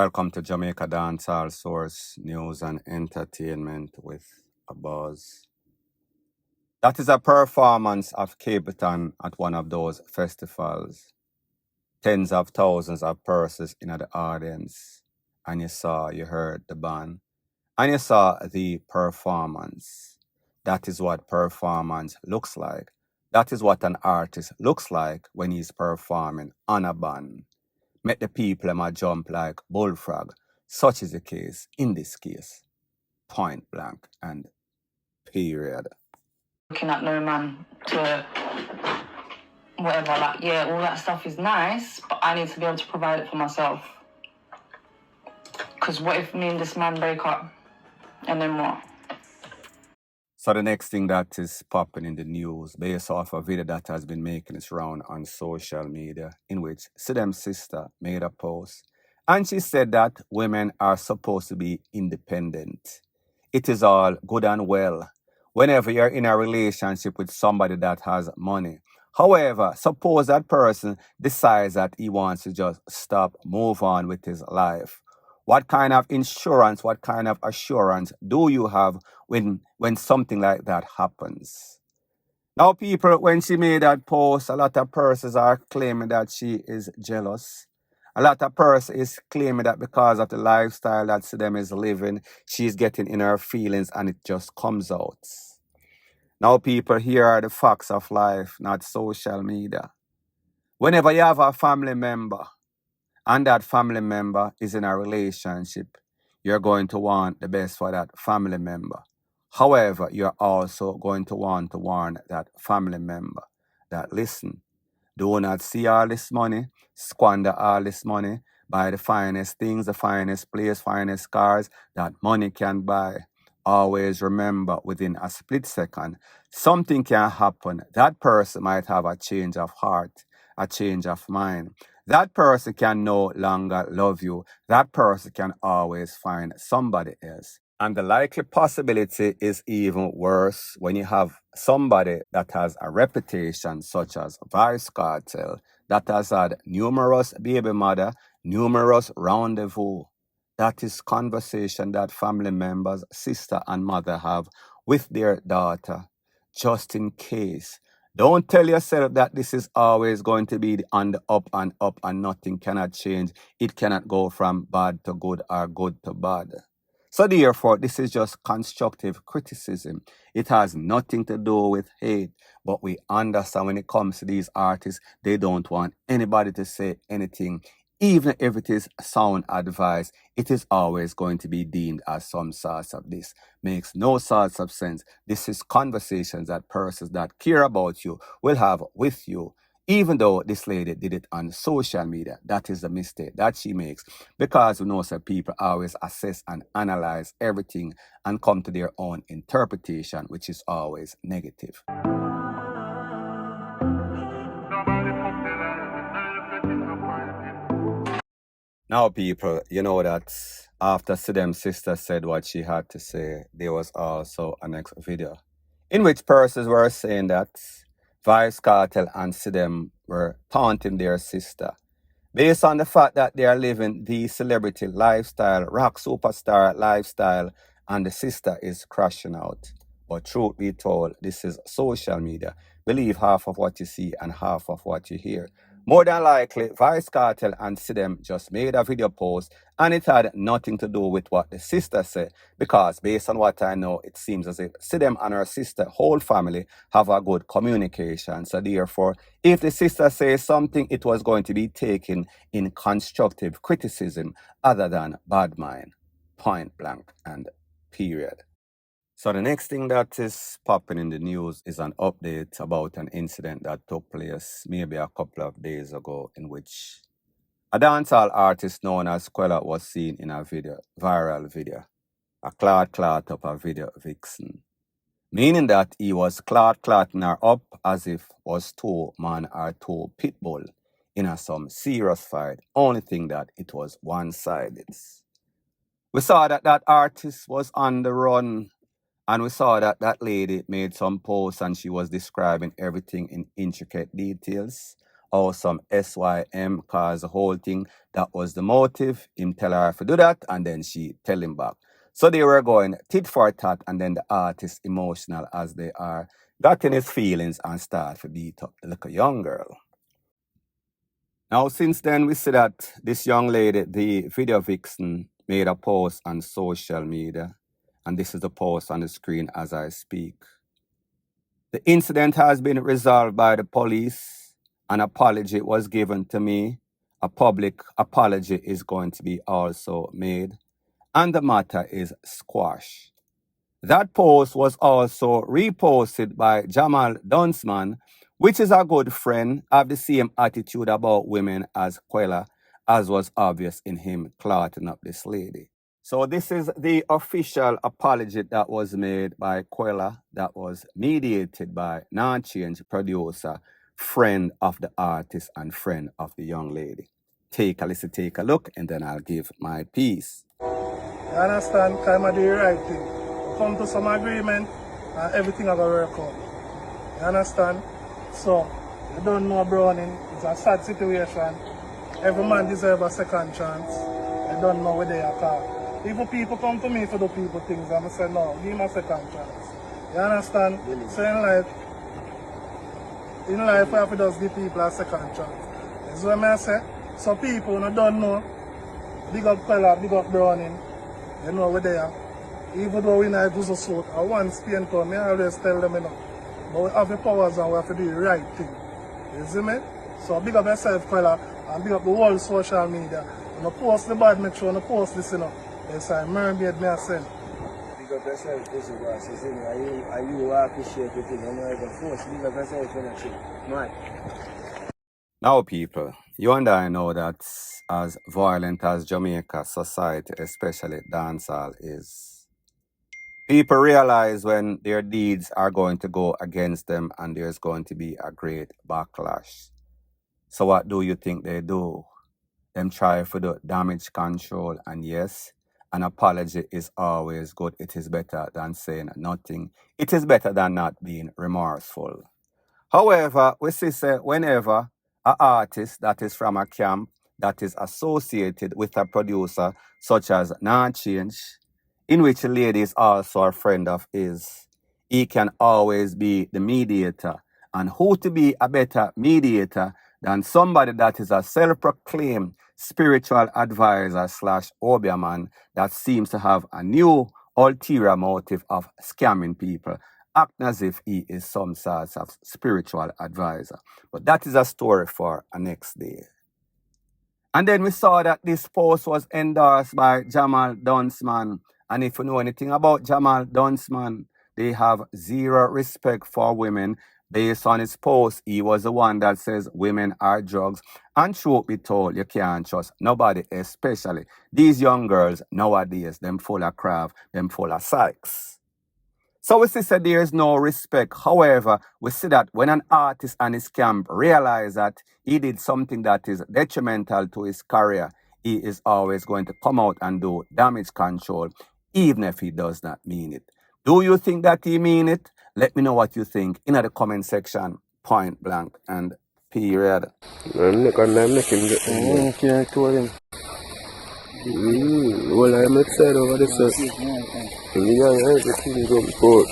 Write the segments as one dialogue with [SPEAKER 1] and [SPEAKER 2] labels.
[SPEAKER 1] Welcome to Jamaica Dancehall Source News and Entertainment with a Buzz. That is a performance of Capleton at one of those festivals. Tens of thousands of persons in the audience. And you heard the band. And you saw the performance. That is what performance looks like. That is what an artist looks like when he's performing on a band. Make the people jump like bullfrog. Such is the case in this case. Point blank and period.
[SPEAKER 2] Looking at no man to whatever, like, yeah, all that stuff is nice, but I need to be able to provide it for myself. Because what if me and this man break up? And then what?
[SPEAKER 1] So the next thing that is popping in the news, based off a video that has been making its round on social media, in which Sidem's sister made a post. And she said that women are supposed to be independent. It is all good and well whenever you're in a relationship with somebody that has money. However, suppose that person decides that he wants to just stop, move on with his life. What kind of insurance, what kind of assurance do you have when something like that happens? Now, people, when she made that post, a lot of persons are claiming that she is jealous. A lot of persons is claiming that because of the lifestyle that Sidem is living, she's getting in her feelings and it just comes out. Now, people, here are the facts of life, not social media. Whenever you have a family member, and that family member is in a relationship, you're going to want the best for that family member. However, you're also going to want to warn that family member that, listen, do not see all this money, squander all this money, buy the finest things, the finest place, finest cars that money can buy. Always remember, within a split second, something can happen. That person might have a change of heart, a change of mind. That person can no longer love you. That person can always find somebody else. And the likely possibility is even worse when you have somebody that has a reputation such as Vice Cartel, that has had numerous baby mother, numerous rendezvous. That is conversation that family members, sister and mother have with their daughter, just in case. Don't tell yourself that this is always going to be on the up and nothing cannot change. It cannot go from bad to good or good to bad. So therefore, this is just constructive criticism. It has nothing to do with hate. But we understand when it comes to these artists, they don't want anybody to say anything. Even if it is sound advice, it is always going to be deemed as some sort of this. Makes no sort of sense. This is conversations that persons that care about you will have with you. Even though this lady did it on social media, that is the mistake that she makes. Because we know that people always assess and analyze everything and come to their own interpretation, which is always negative. Now, people, you know that after Sidem's sister said what she had to say, there was also a next video in which persons were saying that Vice Cartel and Sidem were taunting their sister based on the fact that they are living the celebrity lifestyle, rock superstar lifestyle, and the sister is crashing out. But truth be told, this is social media. Believe half of what you see and half of what you hear. More than likely, Vice Cartel and Sidem just made a video post and it had nothing to do with what the sister said, because based on what I know, it seems as if Sidem and her sister, whole family, have a good communication. So therefore, if the sister says something, it was going to be taken in constructive criticism other than bad mind. Point blank and period. So the next thing that is popping in the news is an update about an incident that took place maybe a couple of days ago, in which a dancehall artist known as Quella was seen in a video, viral video, a clot up a video vixen. Meaning that he was clotting her up as if was two man or two pit bull in some serious fight. Only thing that it was one-sided. We saw that that artist was on the run. And we saw that that lady made some posts and she was describing everything in intricate details or some SYM, cause the whole thing, that was the motive. Him tell her to do that, and then she tell him back. So they were going tit for tat, and then the artist, emotional as they are, got in his feelings and start to beat up the little young girl. Now, since then, we see that this young lady, the video vixen, made a post on social media, and this is the post on the screen as I speak. The incident has been resolved by the police. An apology was given to me. A public apology is going to be also made, and the matter is squashed. That post was also reposted by Jamal Dunsman, which is a good friend, have the same attitude about women as Quella, as was obvious in him clotting up this lady. So this is the official apology that was made by Quella, that was mediated by Non-Change producer, friend of the artist and friend of the young lady. Take a listen, take a look, and then I'll give my piece.
[SPEAKER 3] You understand? Kind of do the right thing. Come to some agreement and everything will work out. You understand? So, you don't know Browning. It's a sad situation. Every man deserves a second chance. You don't know where they are caught. If people come to me for the people things, I'm going to say, no, give me a second chance. You understand? Really? So in life, we have to just give people a second chance. That's what I say. So people who don't know, big up Quella, big up Browning, you know where they are. Even though we not do so sort, I want Spain come, I always tell them, you know. But we have the powers and we have to do the right thing. You see me? So big up yourself, Quella, and big up the whole social media. When I post the bad, make sure I post this, you know. Yes, I mermaid me I send.
[SPEAKER 4] Big up yourself, Pussy Boss. You see me? You appreciate everything. You know, I force. Big up yourself, when I say, man.
[SPEAKER 1] Now, people, you and I know that as violent as Jamaica society, especially dancehall, is, people realize when their deeds are going to go against them and there's going to be a great backlash. So what do you think they do? Them try for the damage control, and yes, an apology is always good. It is better than saying nothing. It is better than not being remorseful. However, we see say whenever an artist that is from a camp that is associated with a producer such as Non-Change, in which a lady is also a friend of his, he can always be the mediator. And who to be a better mediator than somebody that is a self-proclaimed spiritual advisor slash obeah that seems to have a new ulterior motive of scamming people, acting as if he is some sort of spiritual advisor. But that is a story for a next day. And then we saw that this post was endorsed by Jamal Dunsman. And if you know anything about Jamal Dunsman, they have zero respect for women. Based on his post, he was the one that says women are drugs. And truth be told, you can't trust nobody, especially these young girls nowadays, them full of craft, them full of psychs. So we see that there is no respect. However, we see that when an artist and his camp realize that he did something that is detrimental to his career, he is always going to come out and do damage control, even if he does not mean it. Do you think that he mean it? Let me know what you think in the comment section, point blank and period.
[SPEAKER 4] I'm not him get them.
[SPEAKER 3] Can't tell him.
[SPEAKER 4] Well, I'm excited over this. Everything go forth.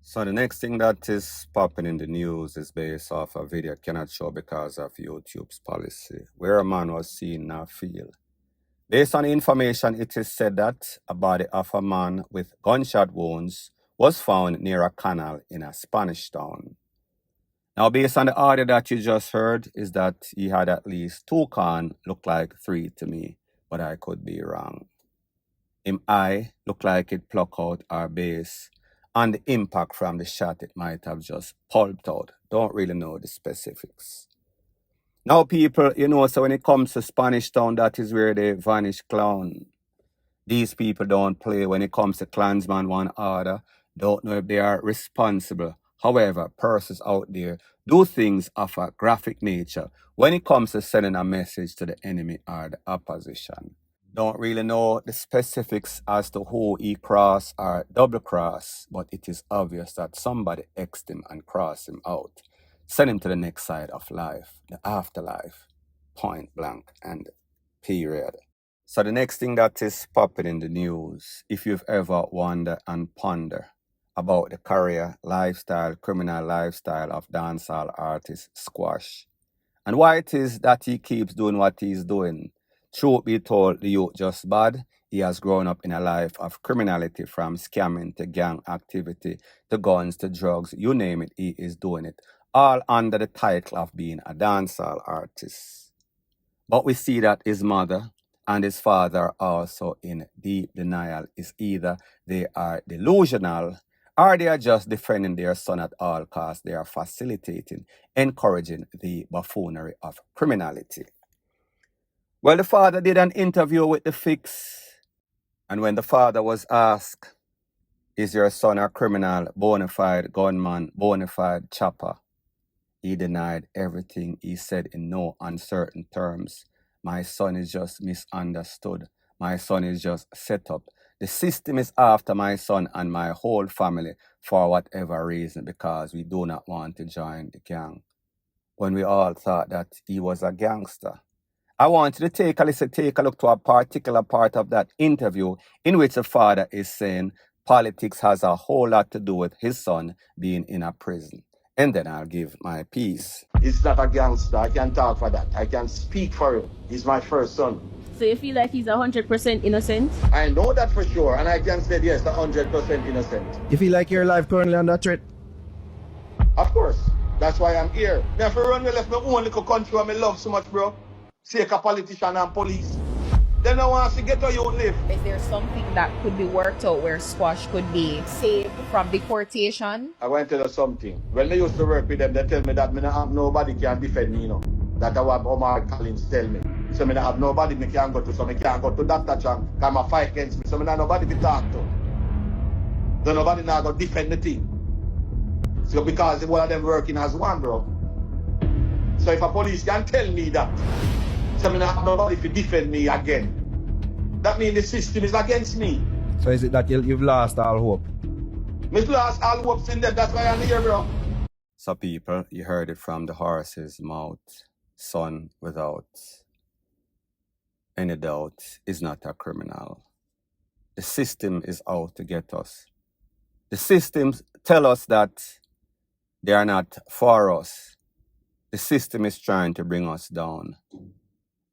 [SPEAKER 1] So the next thing that is popping in the news is based off a video cannot show because of YouTube's policy, where a man was seen in a field. Based on the information, it is said that a body of a man with gunshot wounds was found near a canal in a Spanish town. Now, based on the audio that you just heard, is that he had at least 2 cans, looked like 3 to me, but I could be wrong. Him eye looked like it plucked out our base, and the impact from the shot, it might have just pulped out. Don't really know the specifics. Now, people, you know, so when it comes to Spanish Town, that is where they vanish clown. These people don't play when it comes to Klansman One Order. Don't know if they are responsible. However, persons out there do things of a graphic nature when it comes to sending a message to the enemy or the opposition. Don't really know the specifics as to who he crossed or double crossed, but it is obvious that somebody X'd him and crossed him out. Send him to the next side of life, the afterlife, point blank and period. So the next thing that is popping in the news, if you've ever wondered and ponder about the career, lifestyle, criminal lifestyle of dancehall artist Squash, and why it is that he keeps doing what he's doing. Truth be told, the youth just bad. He has grown up in a life of criminality, from scamming to gang activity, to guns, to drugs, you name it, he is doing it. All under the title of being a dancehall artist. But we see that his mother and his father are also in deep denial. It's either they are delusional or they are just defending their son at all costs. They are facilitating, encouraging the buffoonery of criminality. Well, the father did an interview with the Fix, and when the father was asked, is your son a criminal, bona fide gunman, bona fide chopper? He denied everything. He said in no uncertain terms, my son is just misunderstood. My son is just set up. The system is after my son and my whole family for whatever reason, because we do not want to join the gang. When we all thought that he was a gangster. I want you to take a look to a particular part of that interview in which the father is saying politics has a whole lot to do with his son being in a prison. And then I'll give my piece.
[SPEAKER 5] He's not a gangster. I can talk for that. I can speak for him. He's my first son.
[SPEAKER 6] So you feel like he's 100% innocent?
[SPEAKER 5] I know that for sure, and I can say yes, 100% innocent.
[SPEAKER 4] You feel like your life currently under threat?
[SPEAKER 5] Of course. That's why I'm here. Me have to run me left my own little country where I love so much, bro. Sake a politician and police. Then I want to get where you live.
[SPEAKER 7] Is there something that could be worked out where Squash could be saved from deportation?
[SPEAKER 5] I want to tell you something. When they used to work with them, they tell me that me not have nobody can defend me, you know. That's what Omar Collins tell me. So me not have nobody me can go to, so me can't go to Dr. Chang, because I fight against me, so me not nobody to talk to. So nobody now go defend the thing. So because one of them working as one, bro. So if a police can tell me that, so me not have nobody to defend me again, that means the system is against me.
[SPEAKER 4] So is it that you've lost all hope?
[SPEAKER 5] We've lost all hopes in them, that's why I'm here, bro.
[SPEAKER 1] So people, you heard it from the horse's mouth. Son without any doubt is not a criminal. The system is out to get us. The systems tell us that they are not for us. The system is trying to bring us down.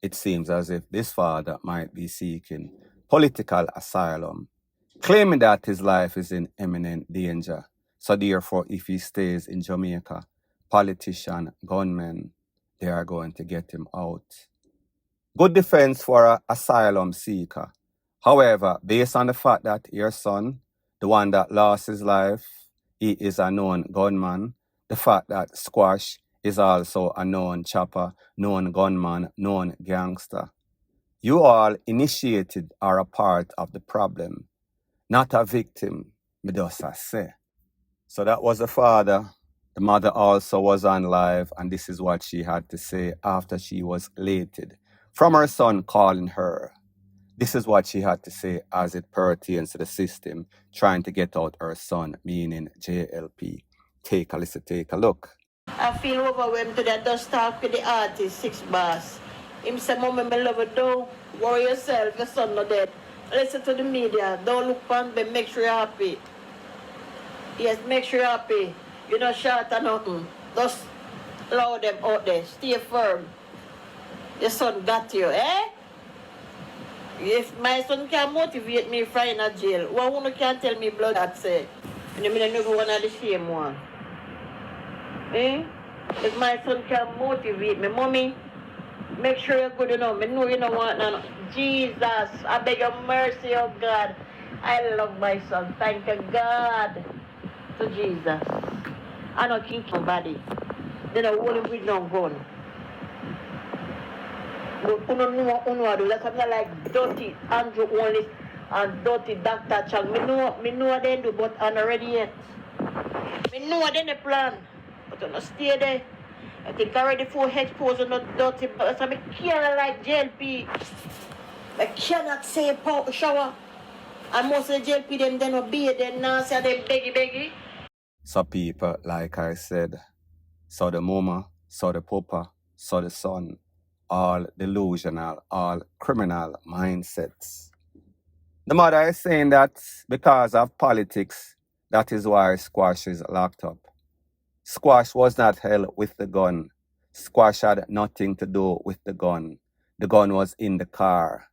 [SPEAKER 1] It seems as if this father might be seeking political asylum, claiming that his life is in imminent danger. So therefore, if he stays in Jamaica, politician, gunmen, they are going to get him out. Good defense for an asylum seeker. However, based on the fact that your son, the one that lost his life, he is a known gunman, the fact that Squash is also a known chopper, known gunman, known gangster. You all initiated are a part of the problem, not a victim, me just a say. So that was the father. The mother also was on live, and this is what she had to say after she was elated from her son calling her. This is what she had to say as it pertains to the system trying to get out her son, meaning JLP. Take a listen, take a look.
[SPEAKER 8] I feel overwhelmed today. I just talk with the artist, 6 bars. Him say, Mommy, my love, don't worry yourself, your son not dead. Listen to the media. Don't look on them, make sure you're happy. Yes, make sure you're happy. You're not short or nothing. Just allow them out there. Stay firm. Your son got you, eh? If my son can motivate me from in a jail, one can tell me blood that say, and I never one of the same one. Eh? If my son can motivate me, Mommy, make sure you're good enough. I know you don't want none. Jesus, I beg your mercy, oh God. I love my son. Thank you, God. To Jesus. I don't kill nobody. Then I hold him with no gun. But I don't know what do. That's something like dirty Andrew only and dirty Dr. Chang. Me know what they do, but I'm not ready yet. Me know what they plan. But I'm not stay there. I think I already for expose and not dirty, but I can't like JLP. I cannot say shower. And most of the JLP them then obey them now say they beggy.
[SPEAKER 1] So people, like I said, So the mama, so the papa, so the son, all delusional, all criminal mindsets. The mother is saying that because of politics, that is why Squash is locked up. Squash was not held with the gun. Squash had nothing to do with the gun. The gun was in the car.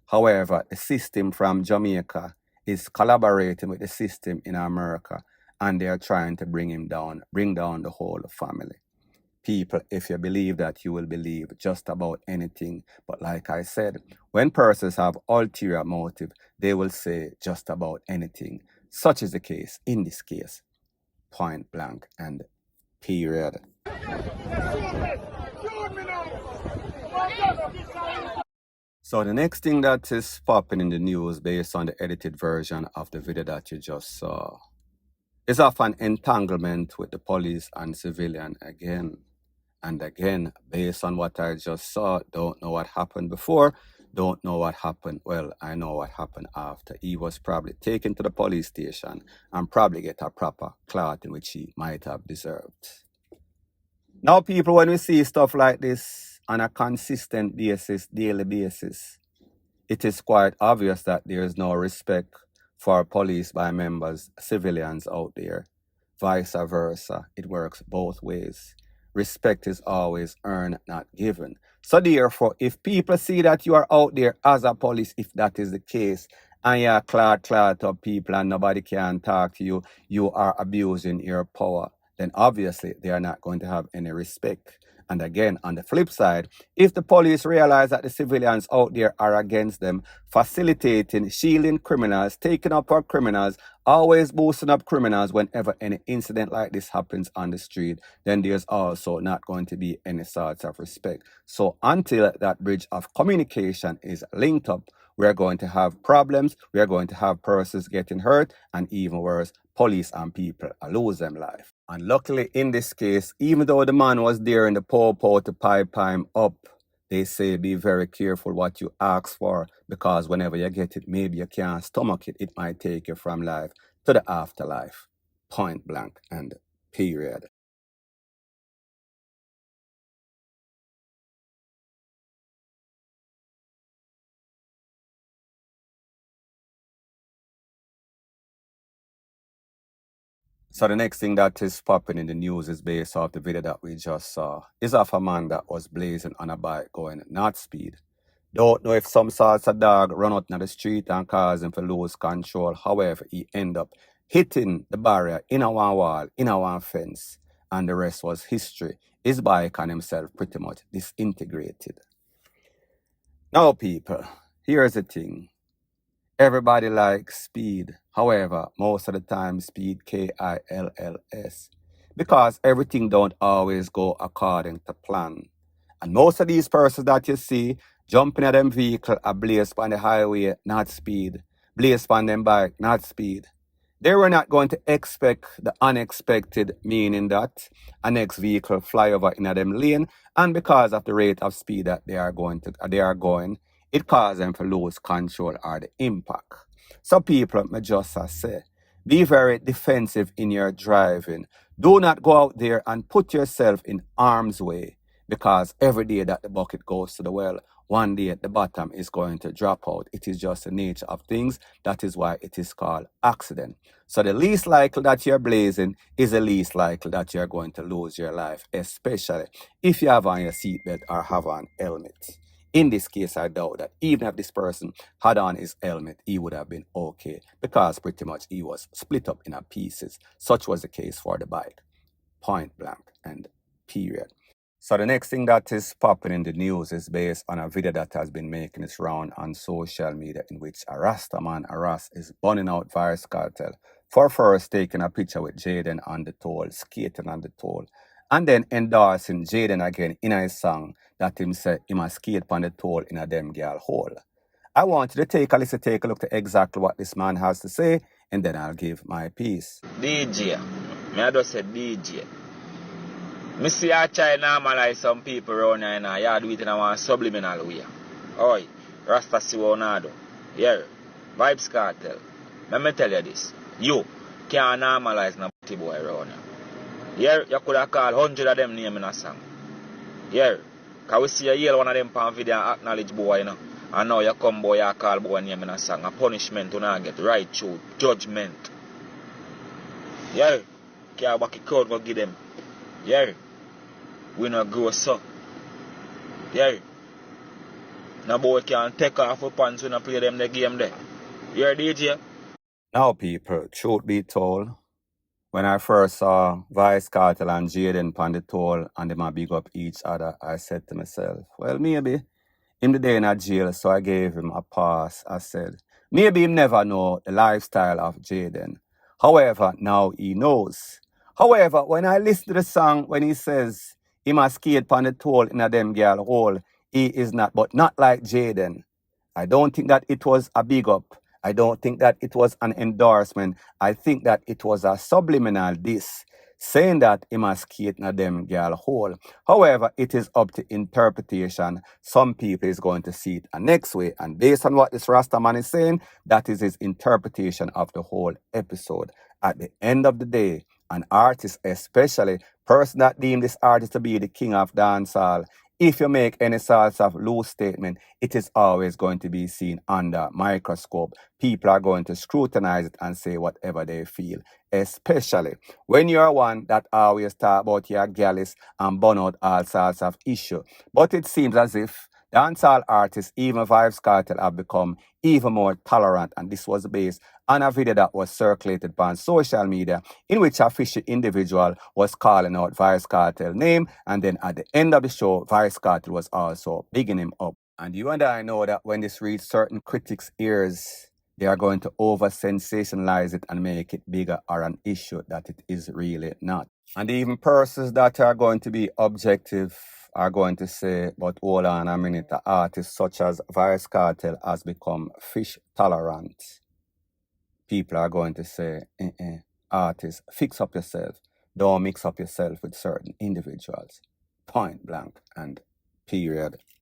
[SPEAKER 1] However, the system from Jamaica is collaborating with the system in America, and they are trying to bring down the whole family. People, if you believe that, you will believe just about anything. But like I said, when persons have ulterior motive, they will say just about anything. Such is the case in this case. Point blank and period. So the next thing that is popping in the news based on the edited version of the video that you just saw is of an entanglement with the police and civilian again. And again, based on what I just saw, don't know what happened before, don't know what happened. Well, I know what happened after. He was probably taken to the police station and probably get a proper clothing which he might have deserved. Now, people, when we see stuff like this on a consistent basis, daily basis, it is quite obvious that there is no respect for police by members, civilians out there. Vice versa, it works both ways. Respect is always earned, not given. So therefore, if people see that you are out there as a police, if that is the case, and you are clot of people and nobody can talk to you, you are abusing your power, then obviously they are not going to have any respect. And again, on the flip side, if the police realize that the civilians out there are against them, facilitating, shielding criminals, taking up our criminals, always boosting up criminals whenever any incident like this happens on the street, then there's also not going to be any sorts of respect. So until that bridge of communication is linked up, we're going to have problems, we're going to have persons getting hurt, and even worse, police and people lose them life. And luckily in this case, even though the man was there in the po to pipe him up, they say be very careful what you ask for, because whenever you get it, maybe you can't stomach it. It might take you from life to the afterlife. Point blank and period. So the next thing that is popping in the news is based off the video that we just saw. Is of a man that was blazing on a bike going not speed. Don't know if some sorts of dog run out in the street and cause him to lose control. However, he end up hitting the barrier in a one wall, in a one fence, and the rest was history. His bike and himself pretty much disintegrated. Now, people, here's the thing. Everybody likes speed. However, most of the time, speed, KILLS. Because everything don't always go according to plan. And most of these persons that you see jumping at them vehicle are blaze on the highway, not speed. Blaze on them bike, not speed. They were not going to expect the unexpected, meaning that a next vehicle fly over in a them lane, and because of the rate of speed that they are going, it causes them to lose control or the impact. So people, may just say, be very defensive in your driving. Do not go out there and put yourself in harm's way, because every day that the bucket goes to the well, one day at the bottom is going to drop out. It is just the nature of things. That is why it is called accident. So the least likely that you're blazing is the least likely that you're going to lose your life, especially if you have on your seatbelt or have on helmet. In this case, I doubt that even if this person had on his helmet, he would have been okay, because pretty much he was split up in pieces. Such was the case for the bike. Point blank and period. So the next thing that is popping in the news is based on a video that has been making its round on social media, in which a Rastaman Aras is burning out Virus Cartel for first taking a picture with Jaden on the toll, skating on the toll, and then endorsing Jaden again in his song that him say he must skate on the toll in a them girl hole. I want you to take a look to exactly what this man has to say, and then I'll give my piece.
[SPEAKER 9] DJ, I just said DJ. I see I try to normalize some people around here and you do it in a subliminal way. Oi, Rasta Siwonado. Yeah, Vibes Cartel. Let me tell you this. You can't normalize no boy around here. Yeah, you could have called 100 of them name in a song. Yeah. Because we see you yell one of them pan video and acknowledge boy, you know. And now you come boy, you call boy name in a song. A punishment to not get right through. Judgment. Yeah. Can't back a crowd go give them. Yeah. We not grow so. Yeah. No boy can take off your pants when I play them the game there. You're DJ.
[SPEAKER 1] Now, people, truth be told, when I first saw Vice Cartel and Jaden on the toll and them a big up each other, I said to myself, well, maybe him the day in a jail, so I gave him a pass. I said, maybe him never know the lifestyle of Jaden. However, now he knows. However, when I listen to the song, when he says he must skate upon the toll in a them girl hole, he is not, but not like Jaden. I don't think that it was a big up. I don't think that it was an endorsement. I think that it was a subliminal diss, saying that he must skate in a them girl hole. However, it is up to interpretation. Some people is going to see it a next way. And based on what this Rastaman is saying, that is his interpretation of the whole episode. At the end of the day, an artist, especially person that deem this artist to be the king of dancehall, if you make any sorts of loose statement, it is always going to be seen under microscope. People are going to scrutinize it and say whatever they feel, especially when you're one that always talk about your galleys and burn out all sorts of issues. But it seems as if dancehall artists, even Vibes Cartel, have become even more tolerant, and this was based on a video that was circulated on social media in which a fishy individual was calling out Vice Cartel name, and then at the end of the show, Vice Cartel was also bigging him up. And you and I know that when this reaches certain critics' ears, they are going to over-sensationalize it and make it bigger or an issue that it is really not. And even persons that are going to be objective are going to say, but hold on a minute, the artists such as Vice Cartel has become fish tolerant. People are going to say, artists, fix up yourself. Don't mix up yourself with certain individuals. Point blank and period.